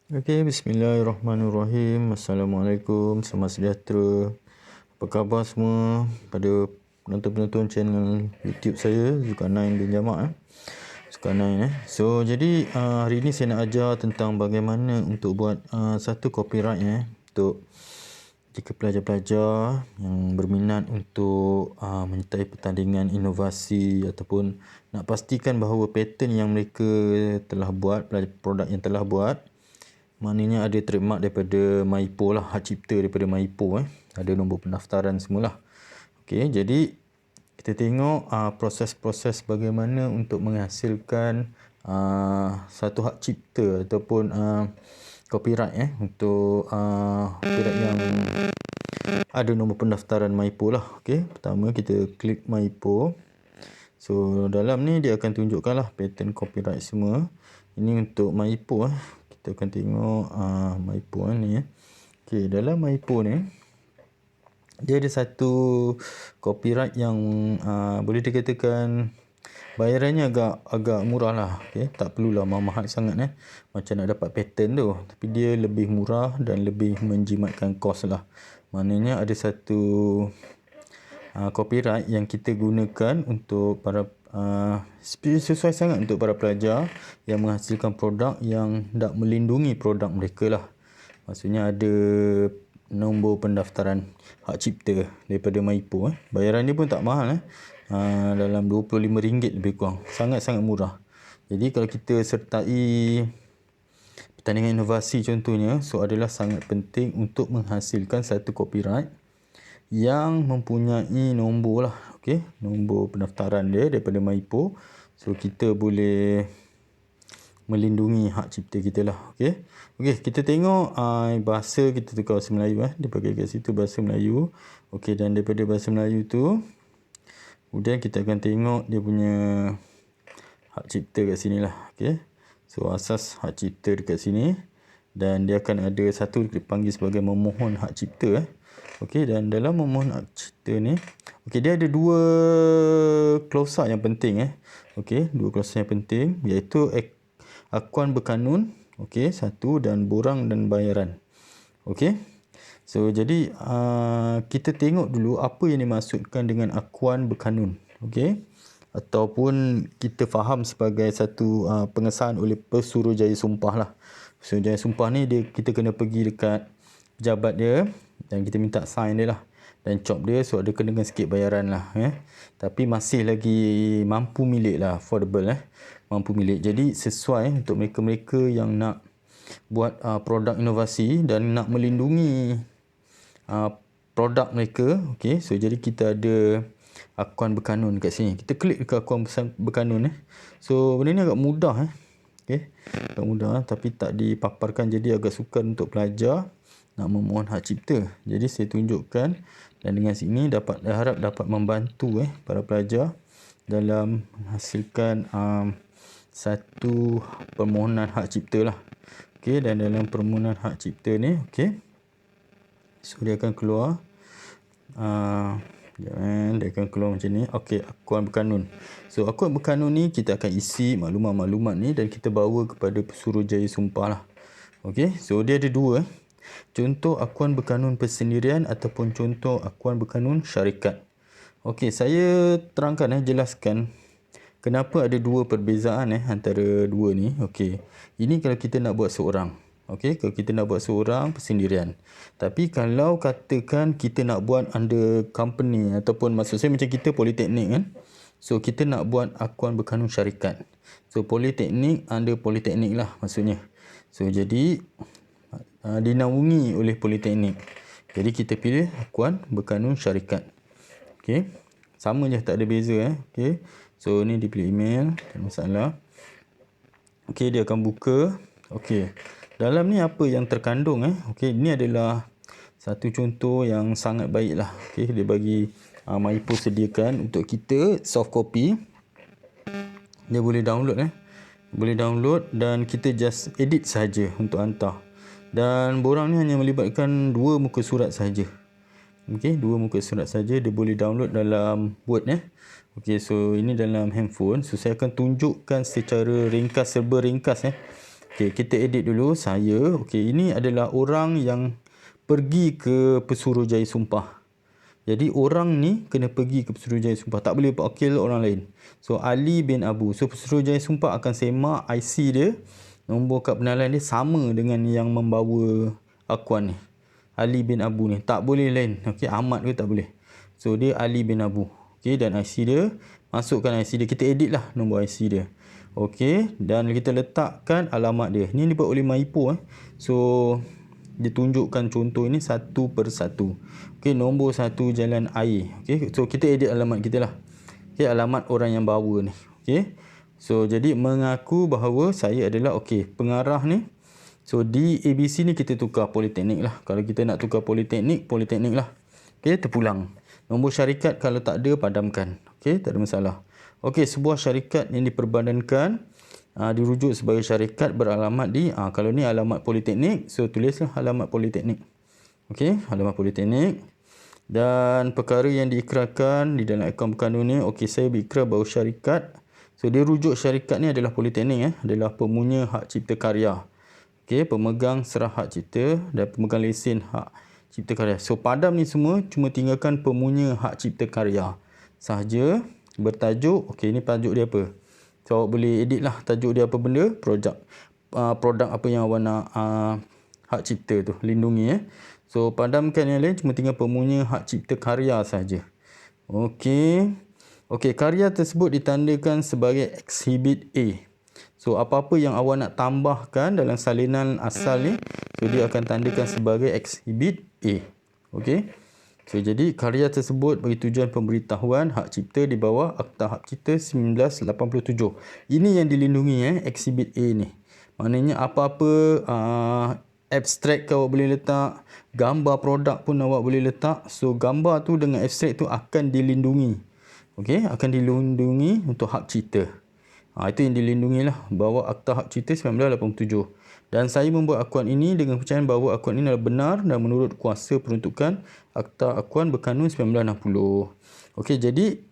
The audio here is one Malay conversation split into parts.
Okey, bismillahirrahmanirrahim. Assalamualaikum, selamat sejahtera. Apa khabar semua pada penonton-penonton channel YouTube saya, Zulkarnain bin Jamak. Zulkarnain. So, jadi hari ini saya nak ajar tentang bagaimana untuk buat satu copyright untuk jika pelajar-pelajar yang berminat untuk menyertai pertandingan inovasi ataupun nak pastikan bahawa pattern yang mereka telah buat, produk yang telah buat, maknanya ada trademark daripada MyPo lah, hak cipta daripada MyPo. Ada nombor pendaftaran semualah. Okey, jadi kita tengok proses-proses bagaimana untuk menghasilkan satu hak cipta ataupun copyright untuk copyright yang ada nombor pendaftaran MyPo lah. Okey, pertama kita klik MyPo. So dalam ni dia akan tunjukkan lah pattern copyright semua. Ini untuk MyPo. Kita akan tengok MyPo ni. Okey, dalam MyPo ni dia ada satu copyright yang boleh dikatakan bayarannya agak murah lah. Okey, tak perlulah mahal sangat macam nak dapat pattern tu, tapi dia lebih murah dan lebih menjimatkan kos lah. Maknanya ada satu copyright yang kita gunakan untuk para sesuai sangat untuk para pelajar yang menghasilkan produk yang tak melindungi produk mereka lah. Maksudnya ada nombor pendaftaran hak cipta daripada MyPo. Bayaran dia pun tak mahal dalam RM25 lebih kurang. Sangat-sangat murah. Jadi kalau kita sertai pertandingan inovasi contohnya, so adalah sangat penting untuk menghasilkan satu copyright yang mempunyai nombor lah. Okey, nombor pendaftaran dia daripada MyPo. So kita boleh melindungi hak cipta kita lah. Okey. Okey, kita tengok bahasa kita tukar bahasa Melayu dia bagi kat situ bahasa Melayu. Okey, dan daripada bahasa Melayu tu kemudian kita akan tengok dia punya hak cipta kat sini lah. Okey. So asas hak cipta dekat sini, dan dia akan ada satu dipanggil sebagai memohon hak cipta. Okey, dan dalam memohon hak cipta ni, okey, dia ada dua klausa yang penting Okey, dua klausa yang penting iaitu akuan berkanun, okey, satu, dan borang dan bayaran. Okey. So jadi kita tengok dulu apa yang dimaksudkan dengan akuan berkanun. Okey. Ataupun kita faham sebagai satu pengesahan oleh Pesuruhjaya Sumpah lah. Pesuruhjaya Sumpah ni kita kena pergi dekat pejabat dia dan kita minta sign dia lah dan cop dia, so ada kena sikit bayaran lah tapi masih lagi mampu milik lah, affordable mampu milik. Jadi sesuai untuk mereka-mereka yang nak buat produk inovasi dan nak melindungi produk mereka. Okey, so jadi kita ada akuan berkanun kat sini. Kita klik dekat akuan berkanun so benda ni agak mudah okey, agak mudah tapi tak dipaparkan, jadi agak sukar untuk pelajar nak memohon hak cipta. Jadi saya tunjukkan, dan dengan sini harap dapat membantu para pelajar dalam menghasilkan satu permohonan hak cipta lah. Okey, dan dalam permohonan hak cipta ni, okey, so dia akan keluar dia akan keluar macam ni. Okey, akuan berkanun. So akuan berkanun ni kita akan isi maklumat-maklumat ni dan kita bawa kepada Pesuruhjaya Sumpah lah. Okey, so dia ada dua contoh akuan berkanun persendirian ataupun contoh akuan berkanun syarikat. Okey, saya terangkan jelaskan kenapa ada dua perbezaan antara dua ni. Okey, ini kalau kita nak buat seorang. Okey, kalau kita nak buat seorang persendirian. Tapi kalau katakan kita nak buat under company ataupun maksud saya macam kita politeknik so kita nak buat akuan berkanun syarikat. So politeknik under politeknik lah maksudnya. So jadi dinaungi oleh politeknik. Jadi kita pilih akuan berkanun syarikat. Okey. Sama je, tak ada beza Okey. So ni dipilih email, tak ada masalah. Okey, dia akan buka. Okey. Dalam ni apa yang terkandung Okey, ini adalah satu contoh yang sangat baik lah. Okey, dia bagi MyPo sediakan untuk kita soft copy. Dia boleh download boleh download dan kita just edit saja untuk hantar. Dan borang ni hanya melibatkan dua muka surat saja. Okey, dua muka surat saja. Dia boleh download dalam Word Okey, so ini dalam handphone. So saya akan tunjukkan secara ringkas, serba ringkas Okey, kita edit dulu. Saya, okey, ini adalah orang yang pergi ke Pesuruhjaya Sumpah. Jadi orang ni kena pergi ke Pesuruhjaya Sumpah. Tak boleh wakil orang lain. So Ali bin Abu. So Pesuruhjaya Sumpah akan semak IC dia, nombor kad pengenalan dia sama dengan yang membawa akuan ni. Ali bin Abu ni. Tak boleh lain. Okey, Ahmad ke tak boleh. So dia Ali bin Abu. Okey, dan IC dia, masukkan IC dia. Kita edit lah nombor IC dia. Okey, dan kita letakkan alamat dia. Ni dibuat oleh Maipo. So dia tunjukkan contoh ini satu per satu. Okey, nombor 1 Jalan Air. Okey, so kita edit alamat kita lah. Okey, alamat orang yang bawa ni. Okey, so jadi mengaku bahawa saya adalah, okey, pengarah ni. So di ABC ni kita tukar Politeknik lah. Kalau kita nak tukar Politeknik, Politeknik lah. Okey, terpulang. Nombor syarikat kalau tak ada, padamkan. Okey, tak ada masalah. Okey, sebuah syarikat yang diperbadankan dirujuk sebagai syarikat beralamat di, kalau ni alamat Politeknik, so tulislah alamat Politeknik. Okey, alamat Politeknik. Dan perkara yang diikrarkan di dalam akaun berkandung ni, okey, saya berikrar bahawa syarikat, so dia rujuk syarikat ni adalah Politeknik, adalah pemunya hak cipta karya. Okey, pemegang serah hak cipta dan pemegang lesen hak cipta karya. So padam ni semua, cuma tinggalkan pemunya hak cipta karya sahaja. Bertajuk, okey, ni tajuk dia apa? So awak boleh edit lah tajuk dia apa benda, produk apa yang awak nak hak cipta tu lindungi. So padamkan yang lain, cuma tinggal pemunya hak cipta karya saja. Okey. Okey, karya tersebut ditandakan sebagai Exhibit A. So apa-apa yang awak nak tambahkan dalam salinan asal ni, so dia akan tandakan sebagai Exhibit A. Okey. So jadi karya tersebut bagi tujuan pemberitahuan hak cipta di bawah Akta Hak Cipta 1987. Ini yang dilindungi, Exhibit A ni. Maknanya apa-apa abstrak awak boleh letak, gambar produk pun awak boleh letak. So gambar tu dengan abstrak tu akan dilindungi. Okey, akan dilindungi untuk hak cipta. Itu yang dilindungi lah bawah Akta Hak Cipta 1987. Dan saya membuat akuan ini dengan kepercayaan bahawa akuan ini adalah benar dan menurut kuasa peruntukan Akta Akuan Berkanun 1960. Okey, jadi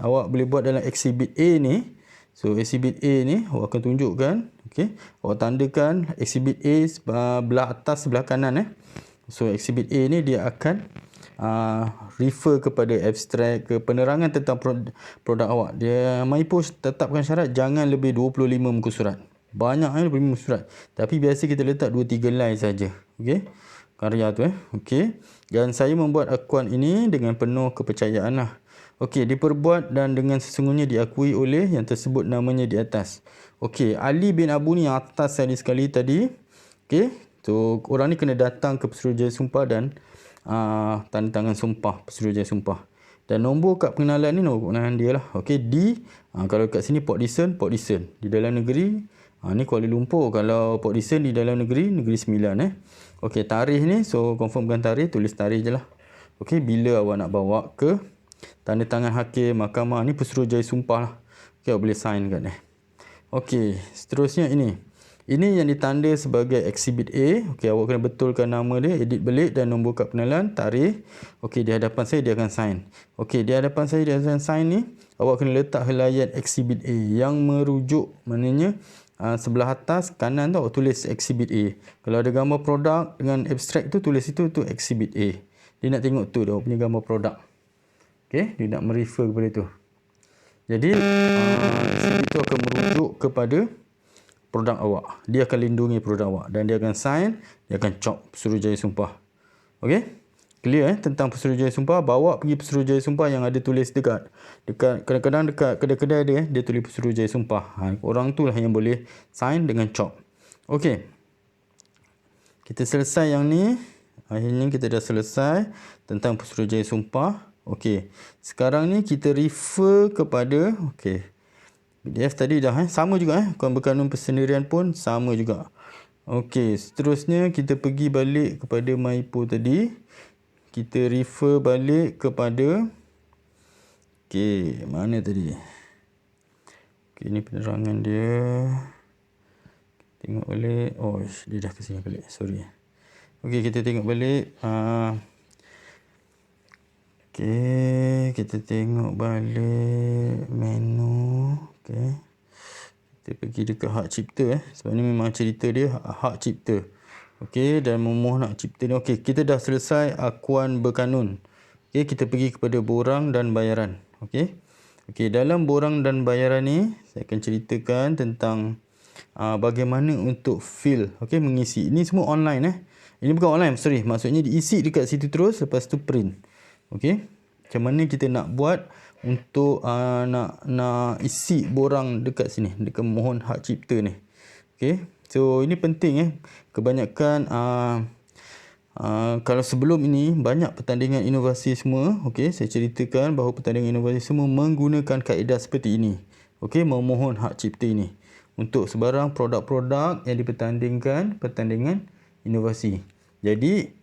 awak boleh buat dalam Exhibit A ni. So Exhibit A ni awak akan tunjukkan, okey, awak tandakan Exhibit A belah atas sebelah kanan. So Exhibit A ni dia akan refer kepada abstrak, ke penerangan tentang produk awak. Dia Maipo tetapkan syarat jangan lebih 25 muka surat. Banyak lebih muka surat. Tapi biasa kita letak 2-3 line saja. Okey. Karya tu Okey. Dan saya membuat akuan ini dengan penuh kepercayaan lah. Okey, diperbuat dan dengan sesungguhnya diakui oleh yang tersebut namanya di atas. Okey, Ali bin Abu ni yang atas sekali tadi. Okey. So orang ni kena datang ke Pesuruhjaya Sumpah dan tanda tangan sumpah Pesuruhjaya Sumpah. Dan nombor kad pengenalan ni nombor pengenalan dia lah. Okey, kalau kat sini Port Dickson di dalam negeri. Ni Kuala Lumpur. Kalau Port Dickson di dalam negeri, Negeri Sembilan. Okey, tarikh ni, so confirmkan tarikh, tulis tarikh je lah. Okey, bila awak nak bawa ke tanda tangan hakim, mahkamah, ni Pesuruhjaya Sumpah lah. Okey, awak boleh sign kat ni. Okey, seterusnya ini. Ini yang ditanda sebagai Exhibit A. Okey, awak kena betulkan nama dia, edit belik dan nombor kad pengenalan, tarikh. Okey, di hadapan saya dia akan sign. Okey, di hadapan saya dia akan sign ni, awak kena letak helaian Exhibit A yang merujuk, maknanya sebelah atas kanan tu awak tulis Exhibit A. Kalau ada gambar produk dengan abstrak tu, tulis itu tu Exhibit A. Dia nak tengok tu awak punya gambar produk. Okey, dia nak merefer kepada tu. Jadi Exhibit tu akan merujuk kepada produk awak. Dia akan lindungi produk awak dan dia akan sign, dia akan cop Pesuruhjaya Sumpah. Okey? Clear tentang Pesuruhjaya Sumpah. Bawa pergi Pesuruhjaya Sumpah yang ada tulis dekat kadang-kadang dekat kedai-kedai dia tulis Pesuruhjaya Sumpah. Orang tu lah yang boleh sign dengan cop. Okey. Kita selesai yang ni. Akhirnya kita dah selesai tentang Pesuruhjaya Sumpah. Okey. Sekarang ni kita refer kepada PDF tadi dah sama juga Akuan Berkanun Persendirian pun sama juga. Okey, seterusnya kita pergi balik kepada Maipo tadi. Kita refer balik kepada mana tadi? Ini penerangan dia. Tengok balik. Dia dah ke sini balik. Sorry. Okey, kita tengok balik. Kita tengok balik menu. Okey. Kita pergi dekat hak cipta sebab ni memang cerita dia hak cipta. Okey, dan memohon hak cipta ni. Okey, kita dah selesai akuan berkanun. Okey, kita pergi kepada borang dan bayaran. Okey. Okey, dalam borang dan bayaran ni saya akan ceritakan tentang bagaimana untuk fill, okey, mengisi. Ini semua online Ini bukan online, sorry. Maksudnya diisi dekat situ terus, lepas tu print. Okey. Macam mana kita nak buat untuk nak isi borang dekat sini, dekat mohon hak cipta ni. Okey. So ini penting Kebanyakan kalau sebelum ini banyak pertandingan inovasi semua, okey, saya ceritakan bahawa pertandingan inovasi semua menggunakan kaedah seperti ini. Okey, memohon hak cipta ini untuk sebarang produk-produk yang dipertandingkan pertandingan inovasi. Jadi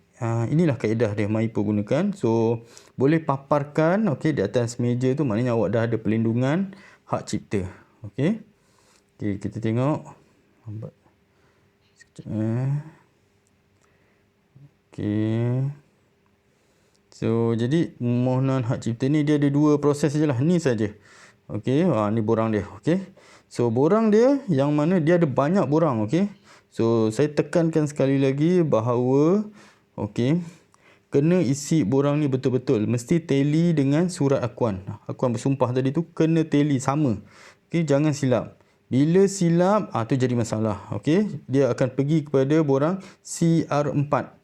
inilah kaedah dia MYPO gunakan. So boleh paparkan, okey, di atas meja tu, maknanya awak dah ada pelindungan hak cipta. Okey. Okey, kita tengok. Sekejap Okey. So jadi permohonan hak cipta ni dia ada dua proses sajalah. Ni saja. Okey, ni borang dia. Okey. So borang dia yang mana dia ada banyak borang, okey. So saya tekankan sekali lagi bahawa okey, kena isi borang ni betul-betul. Mesti tally dengan surat akuan. Akuan bersumpah tadi tu kena tally sama. Okey, jangan silap. Bila silap, tu jadi masalah. Okey, dia akan pergi kepada borang CR4.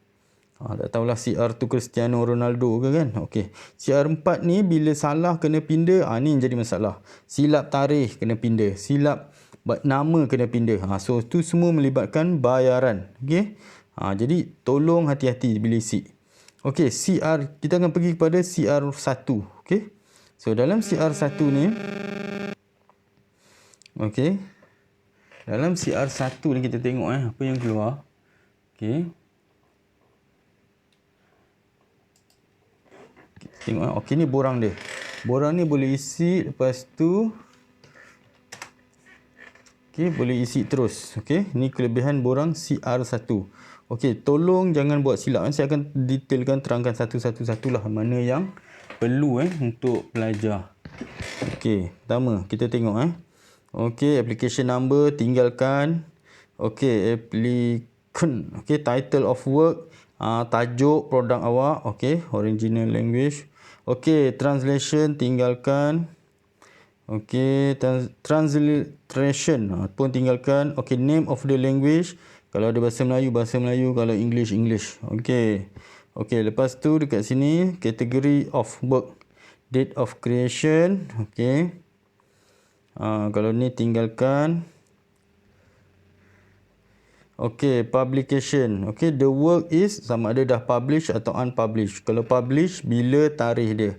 Tak tahulah CR tu Cristiano Ronaldo ke kan. Okey, CR4 ni bila salah kena pindah, ni jadi masalah. Silap tarikh kena pindah. Silap nama kena pindah. So tu semua melibatkan bayaran. Okey. Jadi tolong hati-hati bila isi. Okey, kita akan pergi kepada CR1. Okey. So dalam CR1 ni, okey, dalam CR1 ni kita tengok apa yang keluar. Okey. Kita tengok okey, ni borang dia. Borang ni boleh isi, lepas tu okey, boleh isi terus. Okey, ni kelebihan borang CR1. Okey, tolong jangan buat silap. Saya akan detailkan, terangkan satu-satulah mana yang perlu untuk pelajar. Okey, pertama kita tengok Okey, application number tinggalkan. Okey, applicant. Okey, title of work, tajuk produk awak. Okey, original language. Okey, translation tinggalkan. Okey, transliteration pun tinggalkan. Okey, name of the language. Kalau ada bahasa Melayu, kalau English. Okey. Okey, lepas tu dekat sini category of work, date of creation. Okey. Kalau ni tinggalkan. Okey, publication. Okey, the work is sama ada dah publish atau unpublished. Kalau publish, bila tarikh dia.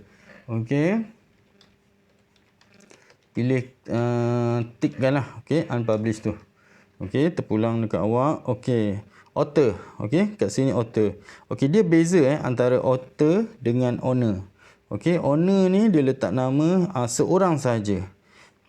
Okey. Pilih tikkanlah. Okey, unpublished tu. Okey, terpulang dekat awak. Okey, author. Okey, kat sini author. Okey, dia beza antara author dengan owner. Okey, owner ni dia letak nama seorang saja.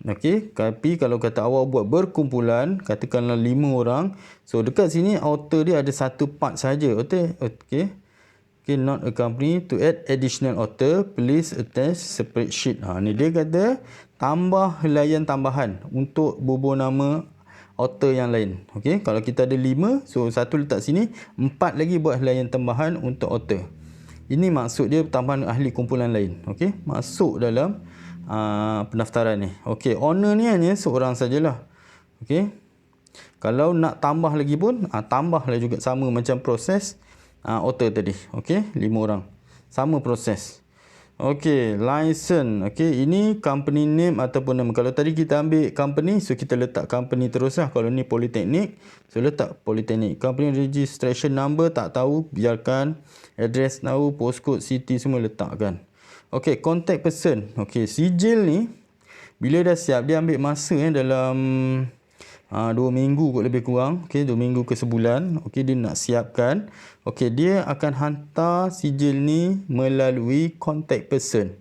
Okey, tapi kalau kata awak buat berkumpulan, katakanlah 5 orang. So dekat sini author dia ada satu part saja. Okey. Okay, not a company. To add additional author, please attach separate sheet. Ni dia kata tambah helaian tambahan untuk bubur nama author yang lain. Okey, kalau kita ada 5, so satu letak sini, 4 lagi buat helaian tambahan untuk author. Ini maksud dia tambahan ahli kumpulan lain. Okey, masuk dalam pendaftaran ni. Okey, owner ni hanya seorang sajalah. Okey. Kalau nak tambah lagi pun tambahlah juga, sama macam proses author tadi. Okey, 5 orang. Sama proses. Okey, license. Okey, ini company name ataupun nama. Kalau tadi kita ambil company, so kita letak company teruslah. Kalau ni Politeknik, so letak Politeknik. Company registration number tak tahu, biarkan. Address tahu, postcode, city semua letakkan. Okey, contact person. Okey, sijil ni bila dah siap, dia ambil masa dalam 2 minggu kot lebih kurang. Okey, 2 minggu ke sebulan. Okey, dia nak siapkan. Okey, dia akan hantar sijil ni melalui contact person.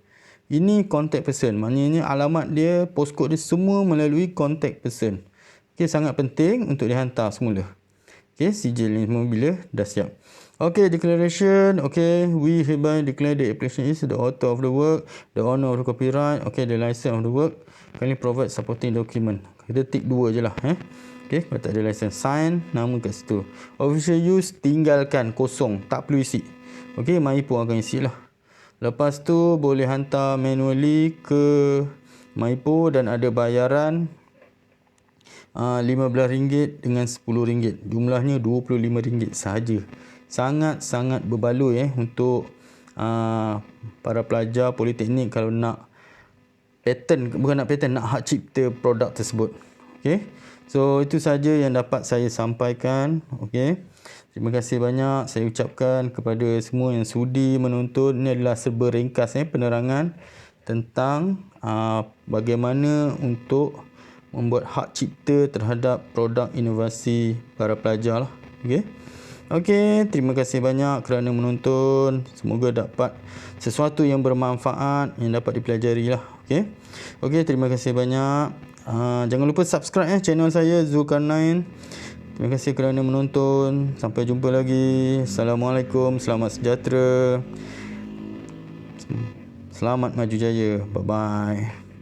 Ini contact person. Maknanya alamat dia, postcode dia semua melalui contact person. Okey, sangat penting untuk dihantar semula. Okey, sijil ni semua bila dah siap. Okey, declaration. Okey, we hereby declare the application is the author of the work, the owner of the copyright. Okey, the license of the work. Kindly provide supporting document. Kita tick 2 je lah. Okay, kalau tak ada license, sign nama kat situ. Official use, tinggalkan kosong, tak perlu isi. Okay, MyPo akan isi lah. Lepas tu boleh hantar manually ke MyPo dan ada bayaran RM15 dengan RM10. Jumlahnya RM25 sahaja. Sangat-sangat berbaloi untuk para pelajar politeknik kalau nak patent, bukan nak patent, nak hak cipta produk tersebut. Okey. So itu saja yang dapat saya sampaikan. Okey. Terima kasih banyak saya ucapkan kepada semua yang sudi menonton. Ini adalah serba ringkas penerangan tentang bagaimana untuk membuat hak cipta terhadap produk inovasi para pelajar lah. Okey. Okey, terima kasih banyak kerana menonton. Semoga dapat sesuatu yang bermanfaat yang dapat dipelajari lah. Okey. Okey, terima kasih banyak. Jangan lupa subscribe channel saya Zulkarnain. Terima kasih kerana menonton. Sampai jumpa lagi. Assalamualaikum. Selamat sejahtera. Selamat maju jaya. Bye bye.